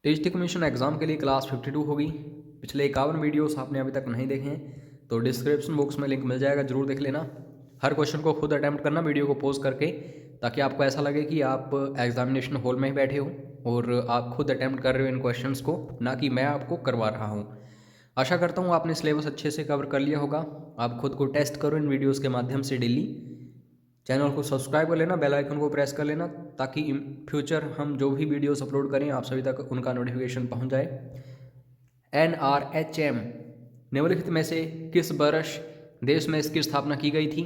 TGT commission exam के लिए class 52 होगी। पिछले 51 वीडियोस आपने अभी तक नहीं देखे हैं तो डिस्क्रिप्शन बॉक्स में लिंक मिल जाएगा, ज़रूर देख लेना। हर क्वेश्चन को खुद अटैम्प्ट करना वीडियो को पॉज करके, ताकि आपको ऐसा लगे कि आप एग्जामिनेशन हॉल में ही बैठे हो और आप खुद अटैम्प्ट कर रहे हो इन क्वेश्चंस को, ना कि मैं आपको करवा रहा हूँ। आशा करता हूँ आपने सिलेबस अच्छे से कवर कर लिया होगा। आप खुद को टेस्ट करो इन वीडियोज़ के माध्यम से डेली। चैनल को सब्सक्राइब कर लेना, बेल आइकन को प्रेस कर लेना, ताकि इन फ्यूचर हम जो भी वीडियोस अपलोड करें आप सभी तक उनका नोटिफिकेशन पहुंच जाए। NRHM निम्नलिखित में से किस वर्ष देश में इसकी स्थापना की गई थी?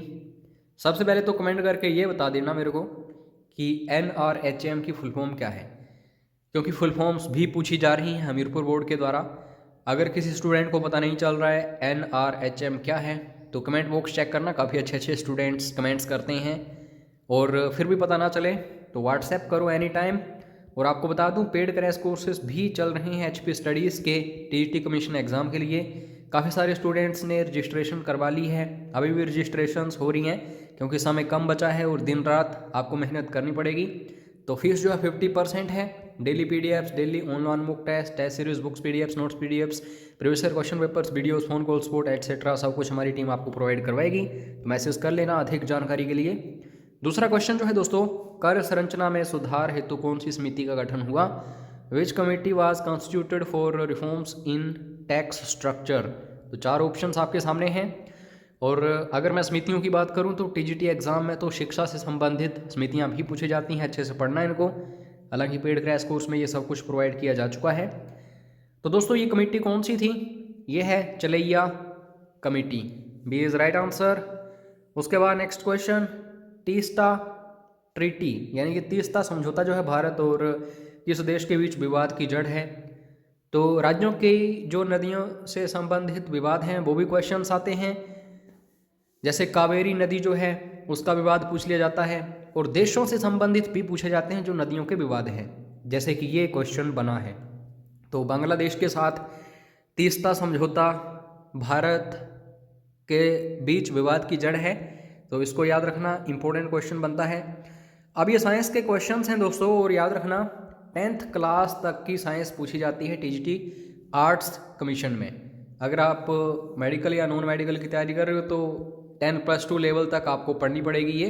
सबसे पहले तो कमेंट करके ये बता देना मेरे को कि NRHM की फुल फॉर्म क्या है, क्योंकि फुल फॉर्म्स भी पूछी जा रही हैं हमीरपुर बोर्ड के द्वारा। अगर किसी स्टूडेंट को पता नहीं चल रहा है NRHM क्या है तो कमेंट बॉक्स चेक करना, काफ़ी अच्छे अच्छे स्टूडेंट्स कमेंट्स करते हैं। और फिर भी पता ना चले तो व्हाट्सएप करो एनी टाइम। और आपको बता दूं पेड क्रैश कोर्सेज भी चल रहे हैं HP स्टडीज़ के टीजीटी कमीशन एग्ज़ाम के लिए। काफ़ी सारे स्टूडेंट्स ने रजिस्ट्रेशन करवा ली है, अभी भी रजिस्ट्रेशंस हो रही हैं क्योंकि समय कम बचा है और दिन रात आपको मेहनत करनी पड़ेगी। तो फीस जो है 50% है। Daily PDFs, daily online mock test series books, PDFs, notes, PDFs, previous year question papers, videos, phone call support etcetera सब कुछ हमारी टीम आपको प्रोवाइड करवाएगी। तो मैसेज कर लेना अधिक जानकारी के लिए। दूसरा क्वेश्चन जो है दोस्तों, कार्य संरचना में सुधार हेतु कौन सी समिति का गठन हुआ? विच committee was constituted for reforms in tax structure? तो 4 ऑप्शंस आपके सामने हैं। और अगर मैं समितियों की बात करूं तो टीजीटी एग्ज़ाम में तो शिक्षा से संबंधित समितियां भी पूछी जाती हैं, अच्छे से पढ़ना है इनको। हालांकि पेड क्रैश कोर्स में ये सब कुछ प्रोवाइड किया जा चुका है। तो दोस्तों ये कमेटी कौन सी थी? ये है Chelliah committee, B is right answer. उसके बाद नेक्स्ट क्वेश्चन, तीस्ता ट्रीटी यानी कि तीस्ता समझौता जो है भारत और किस देश के बीच विवाद की जड़ है? तो राज्यों की जो नदियों से संबंधित विवाद हैं वो भी क्वेश्चंस आते हैं। जैसे कावेरी नदी जो है उसका विवाद पूछ लिया जाता है, और देशों से संबंधित भी पूछे जाते हैं जो नदियों के विवाद हैं, जैसे कि ये क्वेश्चन बना है। तो बांग्लादेश के साथ तीस्ता समझौता भारत के बीच विवाद की जड़ है, तो इसको याद रखना, इंपॉर्टेंट क्वेश्चन बनता है। अब ये साइंस के क्वेश्चंस हैं दोस्तों, और याद रखना 10th क्लास तक की साइंस पूछी जाती है टीजीटी आर्ट्स कमीशन में। अगर आप मेडिकल या नॉन मेडिकल की तैयारी कर रहे हो तो 10+2 लेवल तक आपको पढ़नी पड़ेगी ये,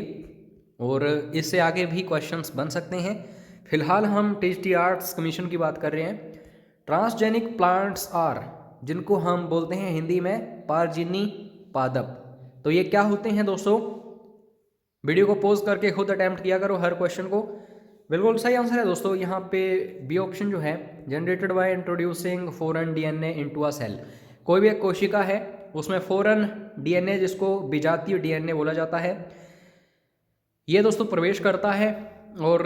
और इससे आगे भी क्वेश्चंस बन सकते हैं। फिलहाल हम टीजीटी आर्ट्स कमीशन की बात कर रहे हैं। ट्रांसजेनिक प्लांट्स आर, जिनको हम बोलते हैं हिंदी में पारजीनी पादप, तो ये क्या होते हैं दोस्तों? वीडियो को पॉज करके खुद अटेम्प्ट किया करो हर क्वेश्चन को। बिल्कुल सही आंसर है दोस्तों यहाँ पे बी ऑप्शन जो है, generated by introducing foreign DNA into a cell. कोई भी एक कोशिका है उसमें फॉरेन DNA, जिसको विजातीय DNA बोला जाता है, ये दोस्तों प्रवेश करता है और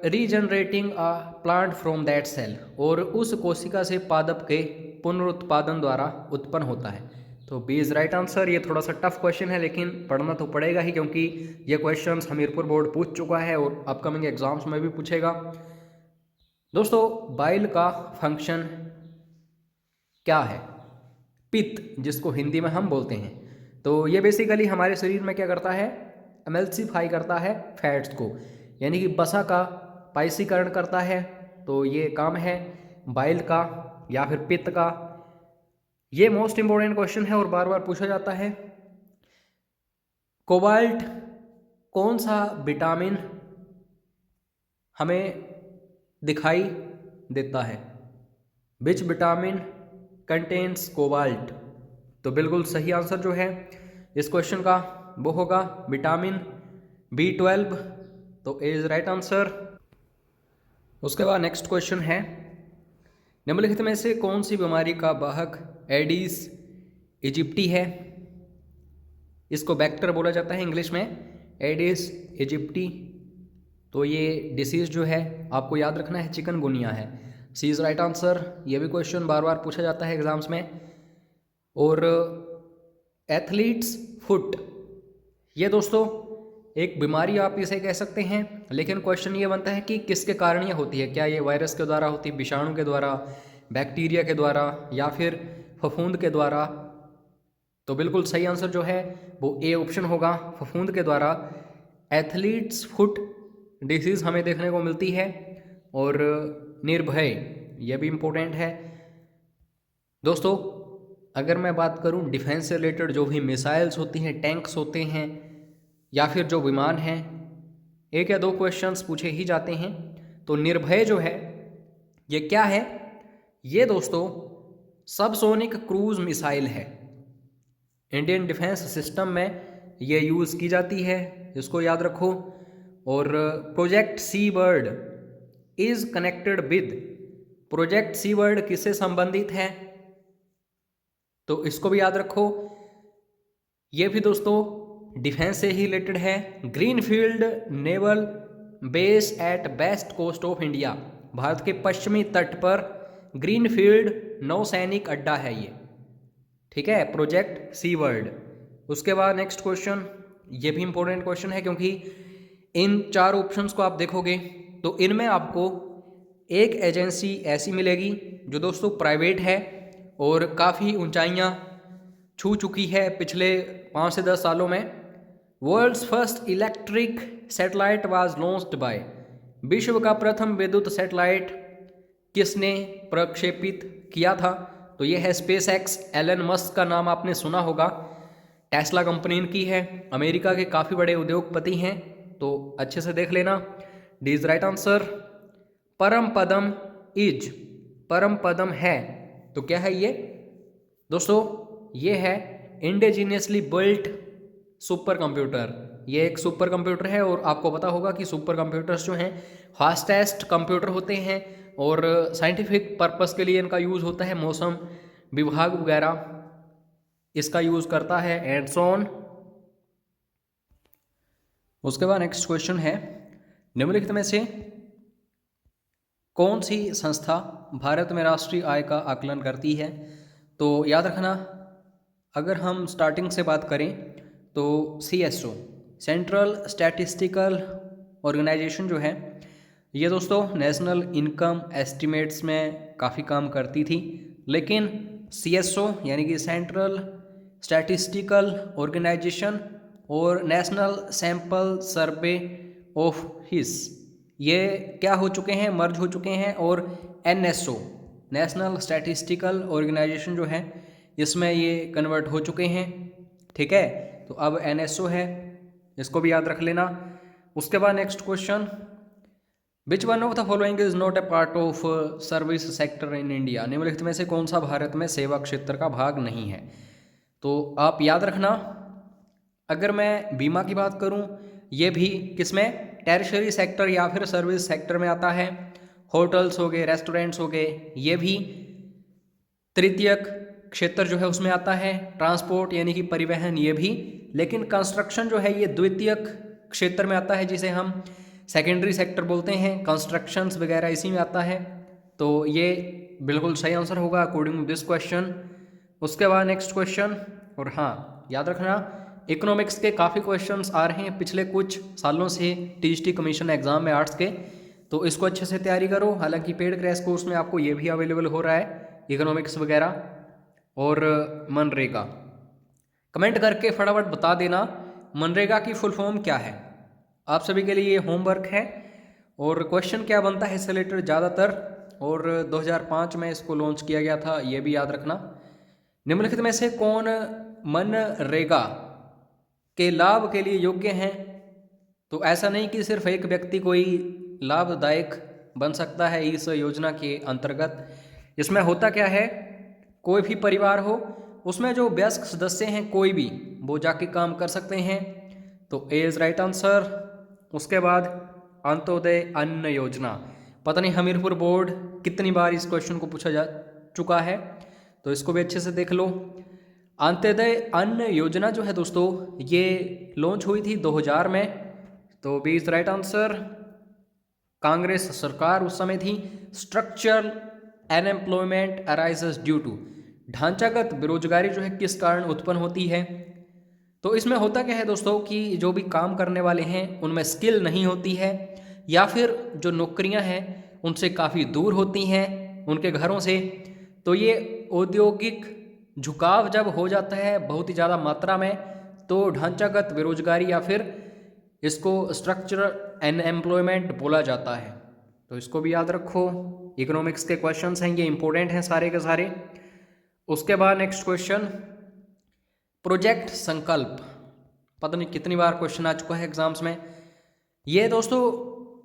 regenerating a plant from that cell, और उस कोशिका से पादप के पुनरुत्पादन द्वारा उत्पन्न होता है। तो बी इज़ राइट आंसर। ये थोड़ा सा टफ क्वेश्चन है लेकिन पढ़ना तो पड़ेगा ही, क्योंकि ये क्वेश्चंस हमीरपुर बोर्ड पूछ चुका है और अपकमिंग एग्जाम्स में भी पूछेगा। दोस्तों बाइल का फंक्शन क्या है? पित्त, जिसको हिंदी में हम बोलते हैं, तो ये बेसिकली हमारे शरीर में क्या करता है? एमल्सीफाई करता है फैट्स को, यानी कि वसा का पाइसीकरण करता है। तो ये काम है बाइल का या फिर पित्त का। ये मोस्ट इंपॉर्टेंट क्वेश्चन है और बार बार पूछा जाता है। कोबाल्ट कौन सा विटामिन हमें दिखाई देता है? Which vitamin contains cobalt? तो बिल्कुल सही आंसर जो है इस क्वेश्चन का वो होगा विटामिन B12। तो ए इज राइट आंसर। उसके बाद नेक्स्ट क्वेश्चन है, निम्नलिखित में से कौन सी बीमारी का वाहक एडिस इजिप्टी है? इसको बैक्टर बोला जाता है इंग्लिश में, एडिस इजिप्टी। तो ये डिसीज़ जो है आपको याद रखना है चिकनगुनिया है। सी इज़ राइट आंसर। ये भी क्वेश्चन बार बार पूछा जाता है एग्जाम्स में। और एथलीट्स फुट, ये दोस्तों एक बीमारी आप इसे कह सकते हैं, लेकिन क्वेश्चन ये बनता है कि किसके कारण ये होती है? क्या ये वायरस के द्वारा होती है, विषाणु के द्वारा, बैक्टीरिया के द्वारा, या फिर फफूंद के द्वारा? तो बिल्कुल सही आंसर जो है वो ए ऑप्शन होगा, फफूंद के द्वारा एथलीट्स फुट डिसीज़ हमें देखने को मिलती है। और निर्भय ये भी इम्पोर्टेंट है दोस्तों। अगर मैं बात करूं डिफेंस से रिलेटेड, जो भी मिसाइल्स होती हैं, टैंक्स होते हैं या फिर जो विमान हैं, एक या दो क्वेश्चंस पूछे ही जाते हैं। तो निर्भय जो है ये क्या है? ये दोस्तों सबसोनिक क्रूज मिसाइल है। इंडियन डिफेंस सिस्टम में ये यूज़ की जाती है, इसको याद रखो। और Project Seabird is connected with, Project Seabird किससे संबंधित है? तो इसको भी याद रखो। ये भी दोस्तों डिफेंस से ही रिलेटेड है। Greenfield naval base at west coast of India, Bharat के पश्चिमी तट पर ग्रीनफील्ड नौसैनिक अड्डा है ये, ठीक है, प्रोजेक्ट सी वर्ल्ड। उसके बाद नेक्स्ट क्वेश्चन, ये भी इंपॉर्टेंट क्वेश्चन है क्योंकि इन चार ऑप्शंस को आप देखोगे तो इनमें आपको एक एजेंसी ऐसी मिलेगी जो दोस्तों प्राइवेट है और काफ़ी ऊंचाइयां छू चुकी है पिछले 5 से 10 सालों में। World's first electric satellite was launched by, विश्व का प्रथम विद्युत सैटेलाइट किसने प्रक्षेपित किया था? तो ये है स्पेस एक्स। एलन मस्क का नाम आपने सुना होगा, टेस्ला कंपनी की है, अमेरिका के काफ़ी बड़े उद्योगपति हैं, तो अच्छे से देख लेना। D is right answer. परम पदम इज, परम पदम है, तो क्या है ये दोस्तों? ये है इंडिजीनियसली बिल्ट सुपर कंप्यूटर। ये एक सुपर कंप्यूटर है और आपको पता होगा कि सुपर कंप्यूटर्स जो हैं फास्टेस्ट कंप्यूटर होते हैं और साइंटिफिक पर्पस के लिए इनका यूज़ होता है। मौसम विभाग वगैरह इसका यूज़ करता है, एंड सो ऑन। उसके बाद नेक्स्ट क्वेश्चन है, निम्नलिखित में से कौन सी संस्था भारत में राष्ट्रीय आय का आकलन करती है? तो याद रखना, अगर हम स्टार्टिंग से बात करें तो CSO, सेंट्रल स्टैटिस्टिकल ऑर्गेनाइजेशन जो है ये दोस्तों नेशनल इनकम एस्टिमेट्स में काफ़ी काम करती थी, लेकिन CSO यानी कि सेंट्रल स्टैटिस्टिकल ऑर्गेनाइजेशन और नेशनल सैंपल सर्वे ऑफिस ये क्या हो चुके हैं, मर्ज हो चुके हैं, और NSO नेशनल स्टैटिस्टिकल ऑर्गेनाइजेशन जो है इसमें ये कन्वर्ट हो चुके हैं, ठीक है। तो अब NSO है, इसको भी याद रख लेना। उसके बाद next question, which one of the following is not a part of service sector in India, निम्नलिखित में से कौन सा भारत में सेवा क्षेत्र का भाग नहीं है? तो आप याद रखना, अगर मैं बीमा की बात करूं, ये भी किसमें, टेरिशरी सेक्टर या फिर सर्विस सेक्टर में आता है। होटल्स हो गए, रेस्टोरेंट्स हो गए, ये भी तृतीयक क्षेत्र जो है उसमें आता है। ट्रांसपोर्ट यानी कि परिवहन, ये भी। लेकिन कंस्ट्रक्शन जो है ये द्वितीयक क्षेत्र में आता है, जिसे हम सेकेंडरी सेक्टर बोलते हैं। कंस्ट्रक्शंस वगैरह इसी में आता है, तो ये बिल्कुल सही आंसर होगा अकॉर्डिंग टू दिस क्वेश्चन। उसके बाद नेक्स्ट क्वेश्चन, और हाँ याद रखना इकोनॉमिक्स के काफ़ी क्वेश्चंस आ रहे हैं पिछले कुछ सालों से TGT कमीशन एग्जाम में आर्ट्स के, तो इसको अच्छे से तैयारी करो। हालांकि पेड क्रैश कोर्स में आपको ये भी अवेलेबल हो रहा है, इकोनॉमिक्स वगैरह और मनरेगा। कमेंट करके फटाफट बता देना मनरेगा की फुल फॉर्म क्या है। आप सभी के लिए ये होमवर्क है, और क्वेश्चन क्या बनता है इससे रिलेटेड ज़्यादातर, और 2005 में इसको लॉन्च किया गया था, ये भी याद रखना। निम्नलिखित में से कौन मनरेगा के लाभ के लिए योग्य हैं? तो ऐसा नहीं कि सिर्फ एक व्यक्ति कोई लाभदायक बन सकता है इस योजना के अंतर्गत। इसमें होता क्या है, कोई भी परिवार हो उसमें जो वयस्क सदस्य हैं कोई भी, वो जाके काम कर सकते हैं, तो ए इज राइट आंसर। उसके बाद अंत्योदय अन्न योजना, पता नहीं हमीरपुर बोर्ड कितनी बार इस क्वेश्चन को पूछा जा चुका है, तो इसको भी अच्छे से देख लो। अंत्योदय अन्न योजना जो है दोस्तों ये लॉन्च हुई थी 2000 में, तो B is right answer. Congress सरकार उस समय थी। Structural unemployment arises due to, ढांचागत बेरोजगारी जो है किस कारण उत्पन्न होती है? तो इसमें होता क्या है दोस्तों कि जो भी काम करने वाले हैं उनमें स्किल नहीं होती है, या फिर जो नौकरियां हैं उनसे काफ़ी दूर होती हैं उनके घरों से। तो ये औद्योगिक झुकाव जब हो जाता है बहुत ही ज़्यादा मात्रा में, तो ढांचागत बेरोजगारी या फिर इसको स्ट्रक्चरल अनएम्प्लॉयमेंट बोला जाता है, तो इसको भी याद रखो। इकोनॉमिक्स के क्वेश्चंस हैं, ये इंपॉर्टेंट हैं सारे के सारे। उसके बाद नेक्स्ट क्वेश्चन, प्रोजेक्ट संकल्प, पता नहीं कितनी बार क्वेश्चन आ चुका है एग्जाम्स में। ये दोस्तों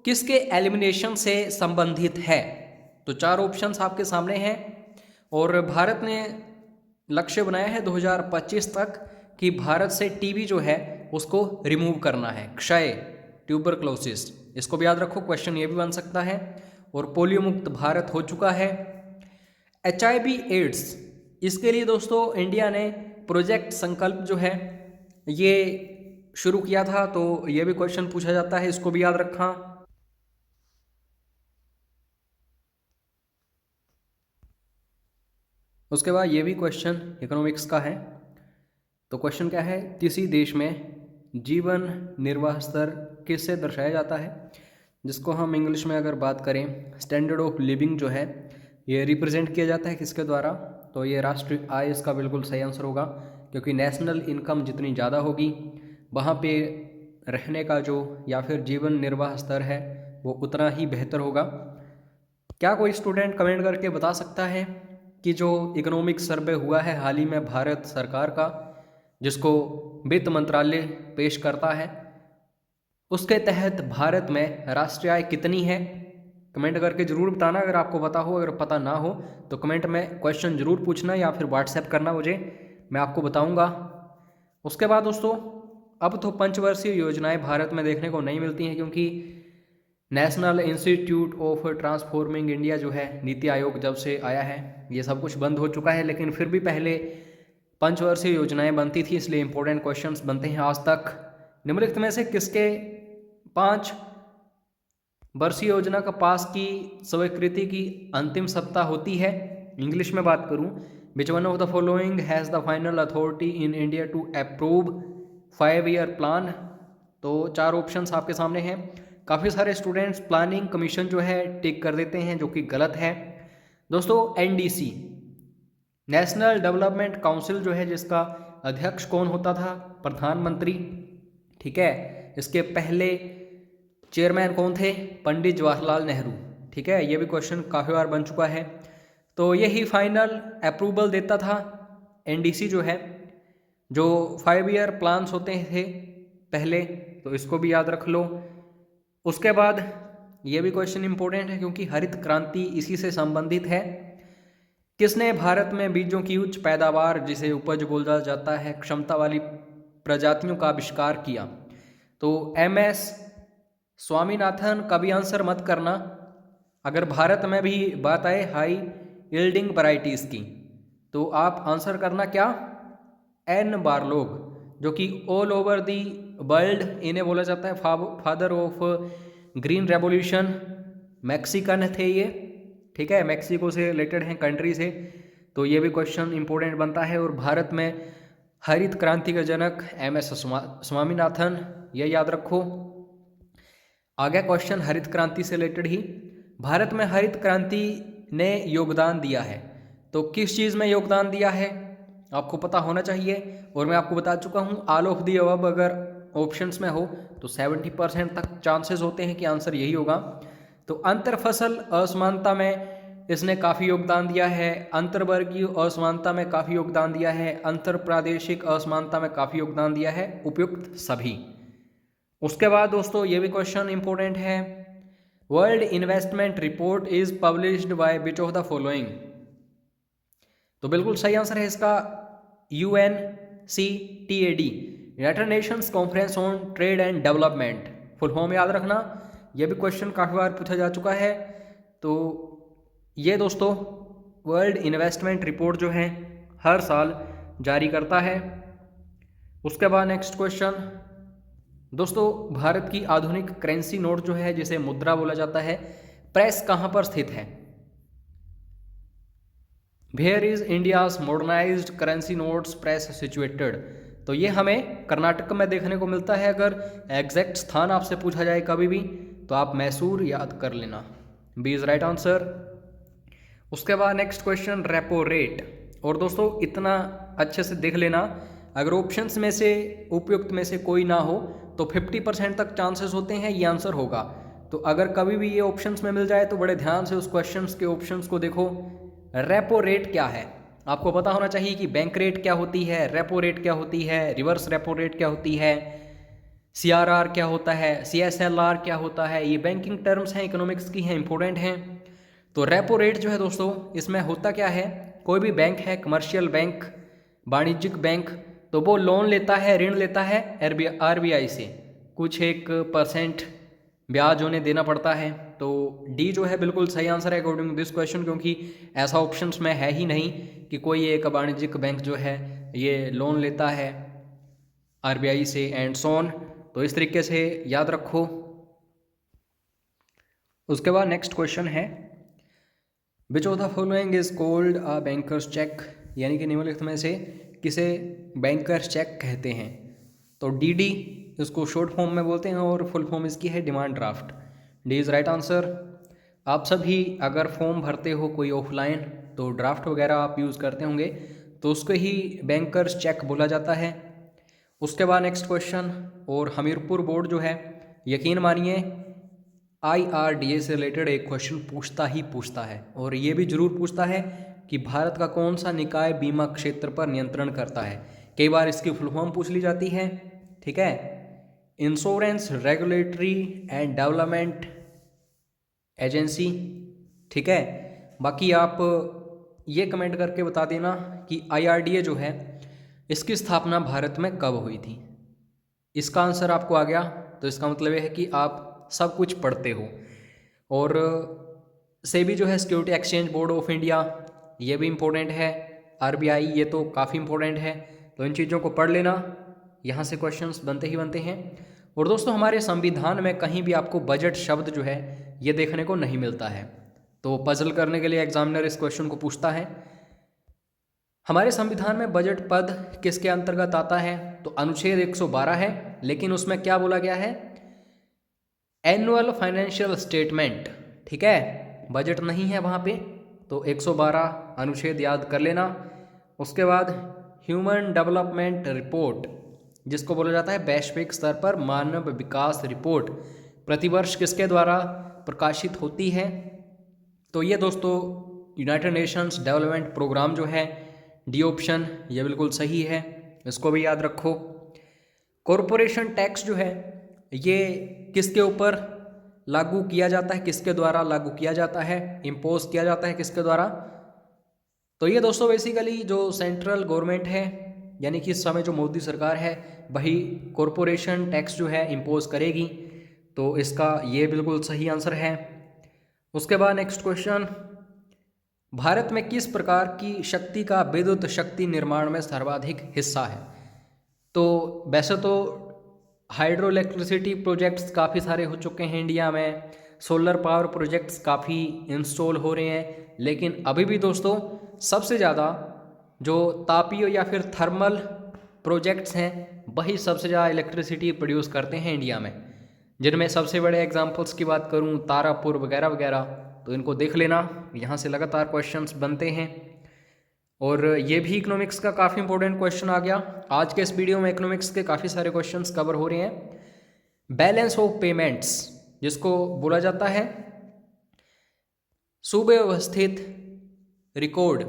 किसके एलिमिनेशन से संबंधित है? तो 4 ऑप्शंस आपके सामने हैं और भारत ने लक्ष्य बनाया है 2025 तक कि भारत से टीबी जो है उसको रिमूव करना है, क्षय, ट्यूबरक्लोसिस, इसको भी याद रखो, क्वेश्चन ये भी बन सकता है। और पोलियो मुक्त भारत हो चुका है। HIV एड्स, इसके लिए दोस्तों इंडिया ने प्रोजेक्ट संकल्प जो है ये शुरू किया था, तो ये भी क्वेश्चन पूछा जाता है, इसको भी याद रखा। उसके बाद ये भी क्वेश्चन इकोनॉमिक्स का है। तो क्वेश्चन क्या है, किसी देश में जीवन निर्वाह स्तर किससे दर्शाया जाता है? जिसको हम इंग्लिश में अगर बात करें, स्टैंडर्ड ऑफ लिविंग जो है ये रिप्रेजेंट किया जाता है किसके द्वारा? तो ये राष्ट्रीय आय इसका बिल्कुल सही आंसर होगा, क्योंकि नेशनल इनकम जितनी ज़्यादा होगी वहाँ पे रहने का जो या फिर जीवन निर्वाह स्तर है वो उतना ही बेहतर होगा। क्या कोई स्टूडेंट कमेंट करके बता सकता है कि जो इकोनॉमिक सर्वे हुआ है हाल ही में भारत सरकार का, जिसको वित्त मंत्रालय पेश करता है, उसके तहत भारत में राष्ट्रीय आय कितनी है? कमेंट करके ज़रूर बताना अगर आपको पता हो। अगर पता ना हो तो कमेंट में क्वेश्चन ज़रूर पूछना या फिर व्हाट्सएप करना मुझे, मैं आपको बताऊंगा। उसके बाद दोस्तों अब तो पंचवर्षीय योजनाएं भारत में देखने को नहीं मिलती हैं, क्योंकि national institute of transforming India जो है, नीति आयोग जब से आया है ये सब कुछ बंद हो चुका है। लेकिन फिर भी पहले पंचवर्षीय योजनाएं बनती थी, इसलिए इंपॉर्टेंट क्वेश्चंस बनते हैं आज तक। निम्नलिखित में से किसके 5 वर्षीय योजना का पास की स्वीकृति की अंतिम सत्ता होती है? इंग्लिश में बात करूं, which one of the following has the final authority in India to approve 5-year plan? तो 4 ऑप्शंस आपके सामने हैं। काफ़ी सारे स्टूडेंट्स प्लानिंग कमीशन जो है टिक कर देते हैं, जो कि गलत है दोस्तों। NDC, नेशनल डेवलपमेंट काउंसिल जो है, जिसका अध्यक्ष कौन होता था? प्रधानमंत्री, ठीक है। इसके पहले चेयरमैन कौन थे? पंडित जवाहरलाल नेहरू, ठीक है। ये भी क्वेश्चन काफ़ी बार बन चुका है। तो यही फाइनल अप्रूवल देता था NDC जो है, जो 5-year प्लान्स होते थे पहले, तो इसको भी याद रख लो। उसके बाद ये भी क्वेश्चन इंपॉर्टेंट है क्योंकि हरित क्रांति इसी से संबंधित है। किसने भारत में बीजों की उच्च पैदावार, जिसे उपज बोला जाता है, क्षमता वाली प्रजातियों का आविष्कार किया? तो MS स्वामीनाथन का भी आंसर मत करना। अगर भारत में भी बात आए हाई यील्डिंग वैरायटीज़ की, तो आप आंसर करना क्या? N बार्लोग, जो कि ऑल ओवर दी वर्ल्ड इन्हें बोला जाता है father of green revolution, Mexican थे ये, ठीक है, मैक्सिको से रिलेटेड हैं, कंट्री से। तो ये भी क्वेश्चन इंपॉर्टेंट बनता है। और भारत में हरित क्रांति का जनक MS स्वामीनाथन, ये याद रखो। आगे क्वेश्चन हरित क्रांति से रिलेटेड ही, भारत में हरित क्रांति ने योगदान दिया है, तो किस चीज़ में योगदान दिया है आपको पता होना चाहिए। और मैं आपको बता चुका हूँ, ऑल ऑफ दी अबव अगर ऑप्शंस में हो तो 70% तक चांसेस होते हैं कि आंसर यही होगा। तो अंतर फसल असमानता में इसने काफ़ी योगदान दिया है, अंतर्वर्गीय असमानता में काफ़ी योगदान दिया है, अंतर प्रादेशिक असमानता में काफ़ी योगदान दिया है, उपयुक्त सभी। उसके बाद दोस्तों ये भी क्वेश्चन इंपॉर्टेंट है, world investment report is published by which of the following? तो बिल्कुल सही आंसर है इसका UNCTAD, United Nations conference on trade and development, full form याद रखना। यह भी क्वेश्चन काफ़ी बार पूछा जा चुका है। तो ये दोस्तों वर्ल्ड इन्वेस्टमेंट रिपोर्ट जो है हर साल जारी करता है। उसके बाद नेक्स्ट क्वेश्चन दोस्तों, भारत की आधुनिक करेंसी नोट जो है, जिसे मुद्रा बोला जाता है, प्रेस कहाँ पर स्थित है? Where is India's modernised currency notes press situated? तो ये हमें कर्नाटक में देखने को मिलता है। अगर एग्जैक्ट स्थान आपसे पूछा जाए कभी भी तो आप मैसूर याद कर लेना, बी इज राइट आंसर। उसके बाद नेक्स्ट क्वेश्चन रेपो रेट। और दोस्तों इतना अच्छे से देख लेना, अगर ऑप्शंस में से उपयुक्त में से कोई ना हो तो 50% तक चांसेस होते हैं ये आंसर होगा। तो अगर कभी भी ये ऑप्शंस में मिल जाए तो बड़े ध्यान से उस क्वेश्चंस के ऑप्शंस को देखो। रेपो रेट क्या है, आपको पता होना चाहिए कि बैंक रेट क्या होती है, रेपो रेट क्या होती है, रिवर्स रेपो रेट क्या होती है, CRR क्या होता है, CSLR क्या होता है। ये बैंकिंग टर्म्स हैं, इकोनॉमिक्स की हैं, इंपॉर्टेंट हैं। तो रेपो रेट जो है दोस्तों, इसमें होता क्या है, कोई भी बैंक है, कमर्शियल बैंक, वाणिज्यिक बैंक, तो वो लोन लेता है, ऋण लेता है RBI से, कुछ 1% ब्याज उन्हें देना पड़ता है। तो डी जो है बिल्कुल सही आंसर है अकॉर्डिंग टू दिस क्वेश्चन, क्योंकि ऐसा ऑप्शंस में है ही नहीं कि कोई एक वाणिज्यिक बैंक जो है ये लोन लेता है RBI से एंड सोन। तो इस तरीके से याद रखो। उसके बाद नेक्स्ट क्वेश्चन है, which of the following is called a banker's cheque, यानी कि निम्नलिखित में से किसे बैंकर्स चेक कहते हैं। तो DD इसको शॉर्ट फॉर्म में बोलते हैं और फुल फॉर्म इसकी है demand draft. D is right answer. आप सभी अगर फॉर्म भरते हो कोई ऑफलाइन तो ड्राफ्ट वगैरह आप यूज़ करते होंगे, तो उसको ही बैंकर्स चेक बोला जाता है। उसके बाद नेक्स्ट क्वेश्चन, और हमीरपुर बोर्ड जो है, यकीन मानिए IRDA से रिलेटेड एक क्वेश्चन पूछता है, और ये भी जरूर पूछता है कि भारत का कौन सा निकाय बीमा क्षेत्र पर नियंत्रण करता है। कई बार इसकी फुल फॉर्म पूछ ली जाती है, ठीक है, insurance regulatory and development agency, ठीक है। बाकी आप ये कमेंट करके बता देना कि IRDA जो है इसकी स्थापना भारत में कब हुई थी। इसका आंसर आपको आ गया तो इसका मतलब ये है कि आप सब कुछ पढ़ते हो। और सेबी जो है, security exchange board of India, ये भी इम्पोर्टेंट है। RBI ये तो काफ़ी इम्पोर्टेंट है, तो इन चीज़ों को पढ़ लेना, यहाँ से क्वेश्चंस बनते ही बनते हैं। और दोस्तों हमारे संविधान में कहीं भी आपको बजट शब्द जो है ये देखने को नहीं मिलता है, तो पजल करने के लिए एग्जामिनर इस क्वेश्चन को पूछता है। हमारे संविधान में बजट पद किसके अंतर्गत आता है, तो अनुच्छेद 112 है, लेकिन उसमें क्या बोला गया है, एनुअल फाइनेंशियल स्टेटमेंट, ठीक है, बजट नहीं है वहाँ पे, तो 112 अनुच्छेद याद कर लेना। उसके बाद ह्यूमन डेवलपमेंट रिपोर्ट, जिसको बोला जाता है वैश्विक स्तर पर मानव विकास रिपोर्ट, प्रतिवर्ष किसके द्वारा प्रकाशित होती है, तो ये दोस्तों यूनाइटेड नेशंस डेवलपमेंट प्रोग्राम जो है, डी ऑप्शन ये बिल्कुल सही है, इसको भी याद रखो। कॉरपोरेशन टैक्स जो है ये किसके ऊपर लागू किया जाता है, किसके द्वारा लागू किया जाता है, इम्पोज किया जाता है किसके द्वारा, तो ये दोस्तों बेसिकली जो सेंट्रल गवर्नमेंट है, यानी कि इस समय जो मोदी सरकार है, वही कॉरपोरेशन टैक्स जो है इम्पोज करेगी, तो इसका ये बिल्कुल सही आंसर है। उसके बाद नेक्स्ट क्वेश्चन, भारत में किस प्रकार की शक्ति का विद्युत शक्ति निर्माण में सर्वाधिक हिस्सा है। तो वैसे तो हाइड्रो इलेक्ट्रिसिटी प्रोजेक्ट्स काफ़ी सारे हो चुके हैं इंडिया में, सोलर पावर प्रोजेक्ट्स काफ़ी इंस्टॉल हो रहे हैं, लेकिन अभी भी दोस्तों सबसे ज़्यादा जो तापीय या फिर थर्मल प्रोजेक्ट्स हैं वही सबसे ज़्यादा इलेक्ट्रिसिटी प्रोड्यूस करते हैं इंडिया में, जिनमें सबसे बड़े एग्जांपल्स की बात करूं तारापुर वगैरह वगैरह, तो इनको देख लेना, यहाँ से लगातार क्वेश्चंस बनते हैं। और ये भी इकोनॉमिक्स का काफ़ी इंपॉर्टेंट क्वेश्चन आ गया। आज के इस वीडियो में इकोनॉमिक्स के काफ़ी सारे क्वेश्चंस कवर हो रहे हैं। बैलेंस ऑफ पेमेंट्स, जिसको बोला जाता है सुव्यवस्थित record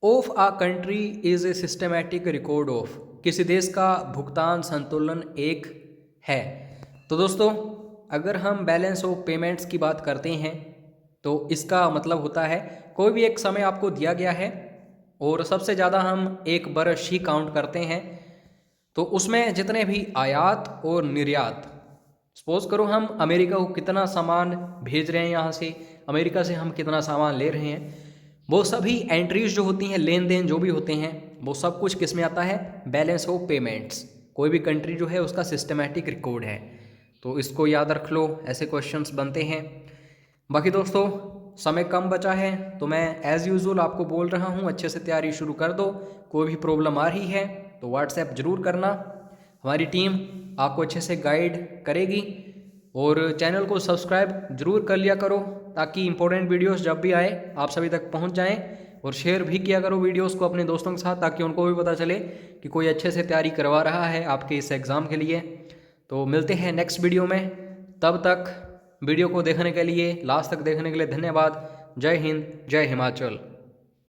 of a country is a systematic record of, किसी देश का भुगतान संतुलन एक है। तो दोस्तों अगर हम बैलेंस ऑफ पेमेंट्स की बात करते हैं तो इसका मतलब होता है कोई भी एक समय आपको दिया गया है और सबसे ज़्यादा हम एक वर्ष ही काउंट करते हैं, तो उसमें जितने भी आयात और निर्यात, सपोज करो हम अमेरिका को कितना सामान भेज रहे हैं, यहाँ से अमेरिका से हम कितना सामान ले रहे हैं, वो सभी एंट्रीज जो होती हैं, लेन देन जो भी होते हैं, वो सब कुछ किस में आता है, बैलेंस ऑफ पेमेंट्स। कोई भी कंट्री जो है उसका सिस्टमैटिक रिकॉर्ड है, तो इसको याद रख लो, ऐसे क्वेश्चंस बनते हैं। बाकी दोस्तों समय कम बचा है तो मैं एज़ यूजुअल आपको बोल रहा हूँ अच्छे से तैयारी शुरू कर दो। कोई भी प्रॉब्लम आ रही है तो व्हाट्सएप ज़रूर करना, हमारी टीम आपको अच्छे से गाइड करेगी। और चैनल को सब्सक्राइब जरूर कर लिया करो ताकि इंपॉर्टेंट वीडियोस जब भी आए आप सभी तक पहुंच जाएं, और शेयर भी किया करो वीडियोस को अपने दोस्तों के साथ ताकि उनको भी पता चले कि कोई अच्छे से तैयारी करवा रहा है आपके इस एग्ज़ाम के लिए। तो मिलते हैं नेक्स्ट वीडियो में, तब तक वीडियो को देखने के लिए, लास्ट तक देखने के लिए धन्यवाद। जय हिंद, जय हिमाचल।